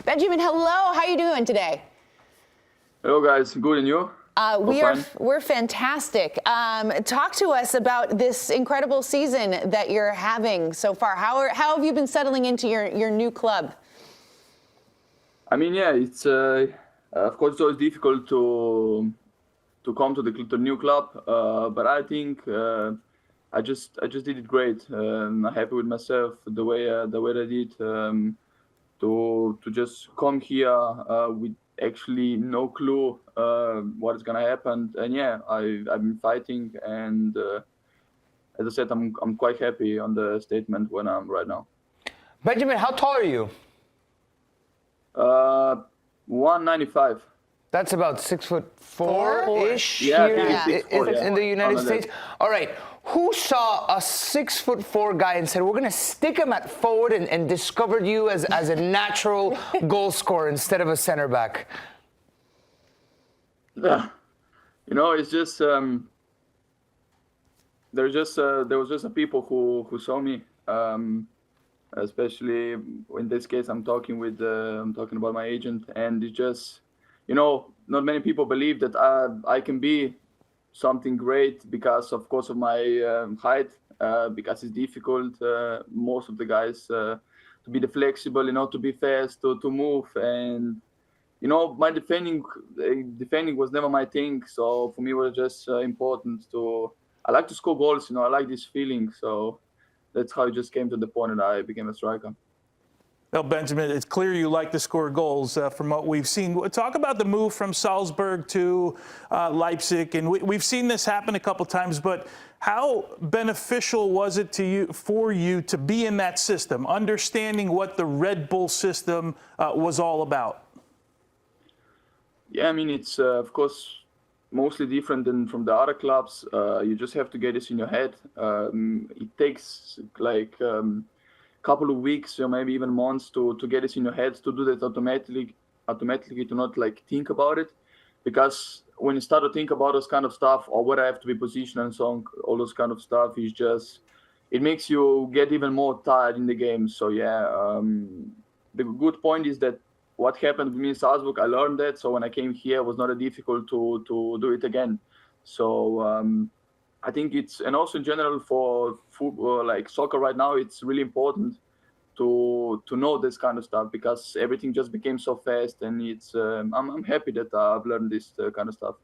Benjamin, hello. How are you doing today? Hello, guys. Good, and you? We're fantastic. Talk to us about this incredible season that you're having so far. How have you been settling into your new club? I mean, yeah, it's of course it's always difficult to come to the new club, but I think I just did it great. I'm happy with myself the way I did to just come here with actually no clue what is gonna happen, and yeah, I've been fighting, and as I said, I'm quite happy on the statement when I'm right now. Benjamin, how tall are you? 195. That's about 6'4"-ish yeah, here in the United States. All right. Who saw a 6'4" guy and said, we're going to stick him at forward and discovered you as a natural goal scorer instead of a center back? Yeah. You know, it's just there was just a people who saw me, especially in this case I'm talking about my agent, and it's just, you know, not many people believe that I can be something great because, of course, of my height, because it's difficult. Most of the guys to be flexible, you know, to be fast, to move, and you know, my defending was never my thing. So for me, it was just important to. I like to score goals, you know. I like this feeling, so that's how it just came to the point that I became a striker. Well, Benjamin, it's clear you like to score goals from what we've seen. Talk about the move from Salzburg to Leipzig, and we've seen this happen a couple times, but how beneficial was it for you to be in that system, understanding what the Red Bull system was all about? Yeah, I mean, it's, of course, mostly different than from the other clubs. You just have to get this in your head. It takes like couple of weeks or maybe even months to get this in your head, to do that automatically, to not like think about it, because when you start to think about those kind of stuff, or where I have to be positioned and so on, all those kind of stuff, is just, it makes you get even more tired in the game. So yeah, the good point is that what happened with me in Salzburg, I learned that, so when I came here, it was not difficult to do it again. So I think it's, and also in general for football, like soccer right now, it's really important to know this kind of stuff, because everything just became so fast, and it's I'm happy that I've learned this kind of stuff.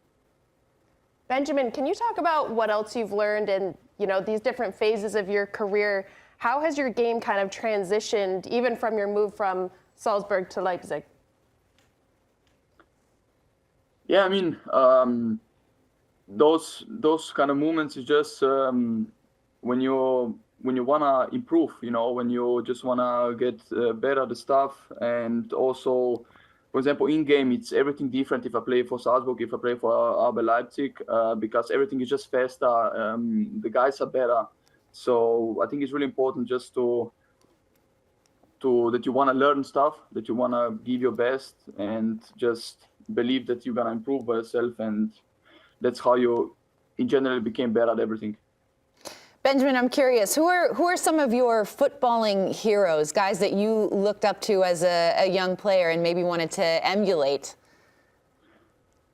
Benjamin, can you talk about what else you've learned in, you know, these different phases of your career? How has your game kind of transitioned, even from your move from Salzburg to Leipzig? Yeah, I mean, those kind of moments is just when you wanna improve, you know, when you just wanna get better at the stuff, and also, for example, in game it's everything different if I play for Salzburg, if I play for RB Leipzig, because everything is just faster. The guys are better, so I think it's really important just that you wanna learn stuff, that you wanna give your best, and just believe that you're gonna improve by yourself, and that's how you, in general, became better at everything. Benjamin, I'm curious, who are some of your footballing heroes, guys that you looked up to as a young player and maybe wanted to emulate?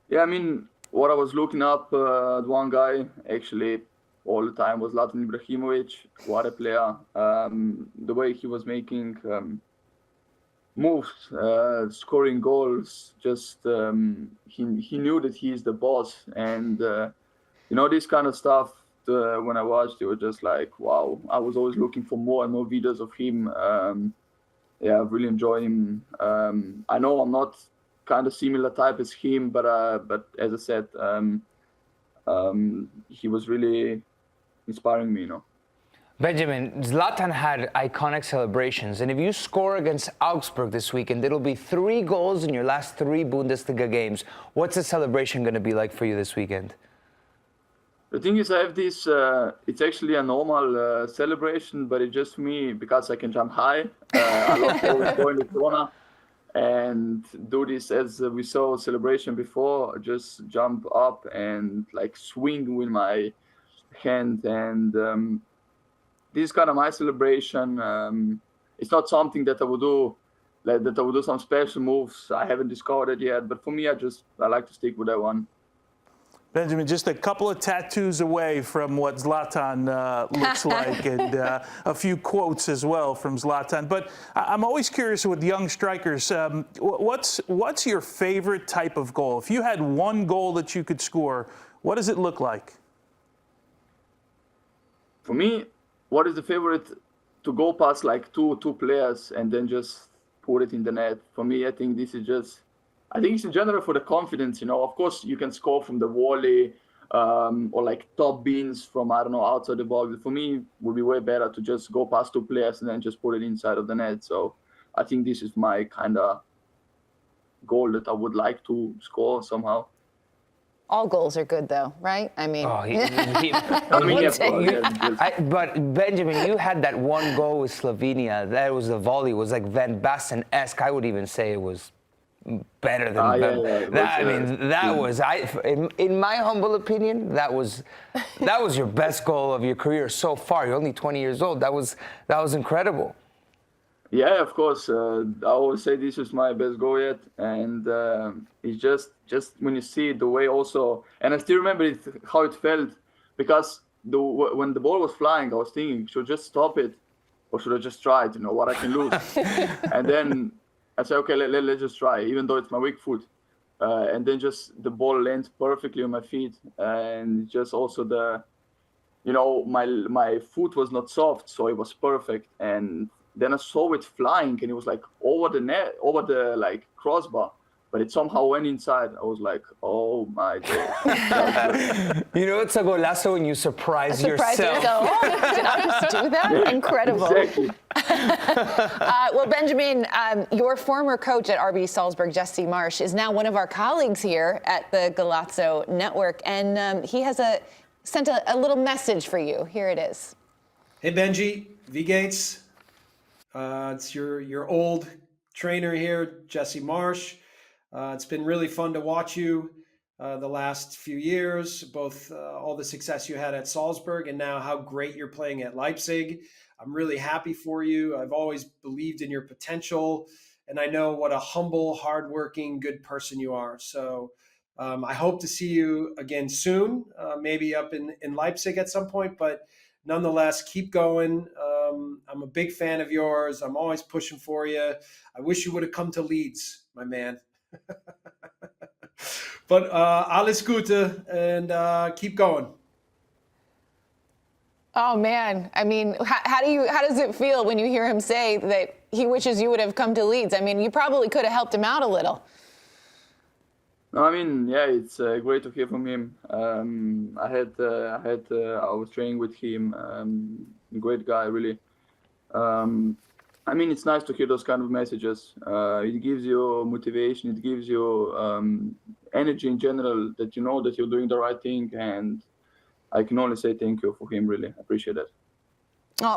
Yeah, I mean, what I was looking up at one guy, actually, all the time was Zlatan Ibrahimovic. What a player. The way he was making moves, scoring goals, just he knew that he is the boss, and you know, this kind of stuff, when I watched it was just like, wow. I was always looking for more and more videos of him. Yeah, I really enjoy him. I know I'm not kind of similar type as him, but as I said, he was really inspiring me, you know. Benjamin, Zlatan had iconic celebrations, and if you score against Augsburg this weekend, it'll be 3 goals in your last 3 Bundesliga games. What's the celebration going to be like for you this weekend? The thing is, I have this, it's actually a normal celebration, but it's just me, because I can jump high. I love to always go in the corner and do this, as we saw celebration before, just jump up and like swing with my hand, and this is kind of my celebration. It's not something that I would do that I would do some special moves. I haven't discovered it yet, but for me, I like to stick with that one. Benjamin, just a couple of tattoos away from what Zlatan looks like, and a few quotes as well from Zlatan. But I'm always curious with young strikers, what's your favorite type of goal? If you had one goal that you could score, what does it look like? For me, what is the favorite? To go past like two players and then just put it in the net. For me, I think this is just, I think it's in general for the confidence, you know. Of course, you can score from the volley or like top beans from, I don't know, outside the box. For me, it would be way better to just go past two players and then just put it inside of the net. So I think this is my kind of goal that I would like to score somehow. All goals are good, though, right? I mean, but Benjamin, you had that one goal with Slovenia. That was the volley. It was like Van Basten-esque. I would even say it was better than that was. In my humble opinion, that was your best goal of your career so far. You're only 20 years old. That was incredible. Yeah, of course. I always say this is my best goal yet, and it's just when you see the way also, and I still remember how it felt, because when the ball was flying, I was thinking, should I just stop it, or should I just try it? You know what I can lose, and then I said, okay, let's just try, even though it's my weak foot, and then just the ball lands perfectly on my feet, and just also my foot was not soft, so it was perfect, and then I saw it flying, and it was like over the net, over the like crossbar, but it somehow went inside. I was like, oh my God. You know, it's a golazo when you surprise yourself. Did I just do that? Incredible. Exactly. Well, Benjamin, your former coach at RB Salzburg, Jesse Marsch, is now one of our colleagues here at the Golazo Network, and he has sent a little message for you. Here it is. Hey, Benji, V Gates. It's your old trainer here, Jesse Marsch. It's been really fun to watch you the last few years, both all the success you had at Salzburg and now how great you're playing at Leipzig. I'm really happy for you. I've always believed in your potential, and I know what a humble, hardworking, good person you are. So I hope to see you again soon, maybe up in Leipzig at some point, but nonetheless, keep going. I'm a big fan of yours. I'm always pushing for you. I wish you would have come to Leeds, my man. But alles Gute, and keep going. Oh man, I mean, how does it feel when you hear him say that he wishes you would have come to Leeds? I mean, you probably could have helped him out a little. No, I mean, yeah, it's great to hear from him. I was training with him. Great guy, really. I mean, it's nice to hear those kind of messages. It gives you motivation. It gives you energy in general, that you know that you're doing the right thing. And I can only say thank you for him. Really, I appreciate that.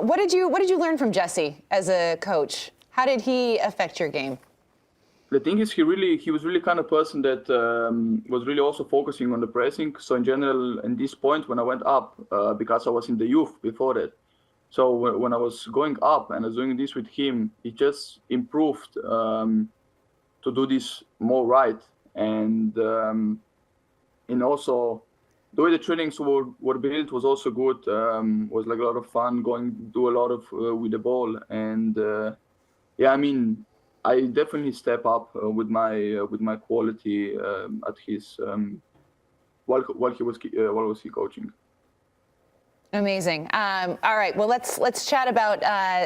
What did you learn from Jesse as a coach? How did he affect your game? The thing is, he was really kind of person that was really also focusing on the pressing. So in general, in this point, when I went up, because I was in the youth before that, so when I was going up and I was doing this with him, it just improved to do this more right. And also the way the trainings were built was also good. Was like a lot of fun do a lot of with the ball. And yeah, I mean, I definitely step up with my quality at his while he was coaching. Amazing. All right. Well, let's chat about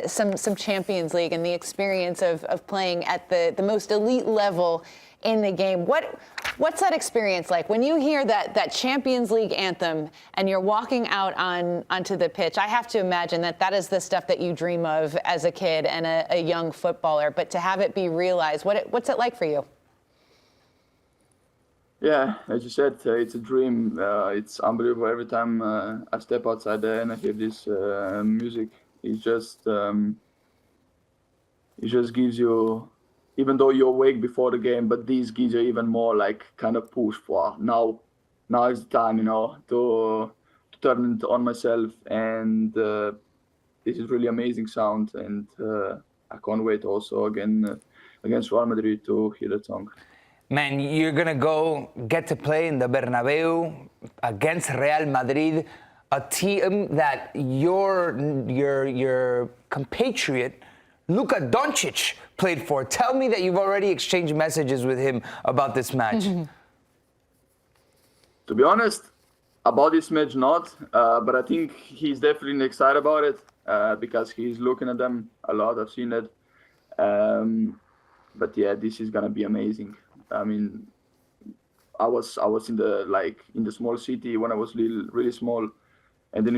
some Champions League and the experience of playing at the most elite level in the game. What's that experience like when you hear that Champions League anthem and you're walking out onto the pitch? I have to imagine that is the stuff that you dream of as a kid and a young footballer. But to have it be realized, what's it like for you? Yeah, as you said, it's a dream. It's unbelievable. Every time I step outside there and I hear this music, it just gives you, even though you're awake before the game, but this gives you even more like kind of push for now is the time, to turn it on myself. And this is really amazing sound, and I can't wait also again against Real Madrid to hear that song. Man, you're gonna go get to play in the Bernabeu against Real Madrid, a team that your compatriot Luka Doncic played for. Tell me that you've already exchanged messages with him about this match. To be honest, about this match not, but I think he's definitely excited about it because he's looking at them a lot. I've seen it. But yeah, this is gonna be amazing. I mean, I was in the small city when I was really small, and then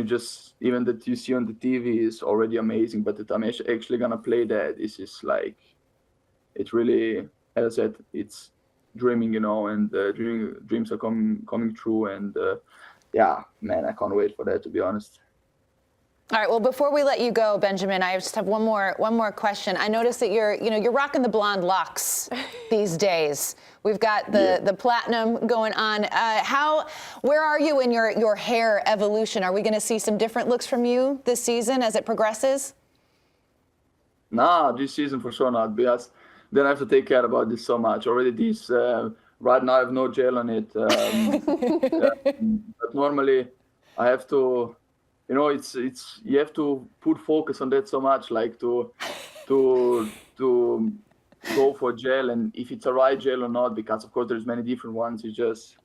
even that you see on the TV is already amazing. But that I'm actually gonna play that, this is like, it's really, as I said, it's dreaming, and dreams are coming true, and yeah, man, I can't wait for that, to be honest. All right. Well, before we let you go, Benjamin, I just have one more question. I noticed that you're rocking the blonde locks these days. We've got the platinum going on. Where are you in your hair evolution? Are we going to see some different looks from you this season as it progresses? Nah, this season for sure not, because then I have to take care about this so much. Already this right now I have no gel on it, but normally I have to. It's you have to put focus on that so much, like to go for gel, and if it's a right gel or not, because of course there's many different ones. It's just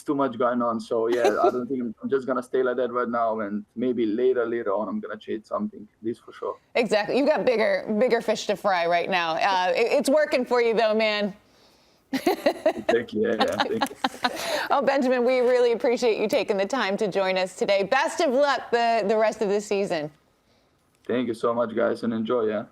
too much going on. So yeah, I don't think I'm just gonna stay like that right now, and maybe later on I'm gonna change something. This for sure. Exactly. You've got bigger fish to fry right now. It's working for you though, man. Thank you. Yeah, thank you. Oh, Benjamin, we really appreciate you taking the time to join us today. Best of luck the rest of the season. Thank you so much, guys, and enjoy, yeah.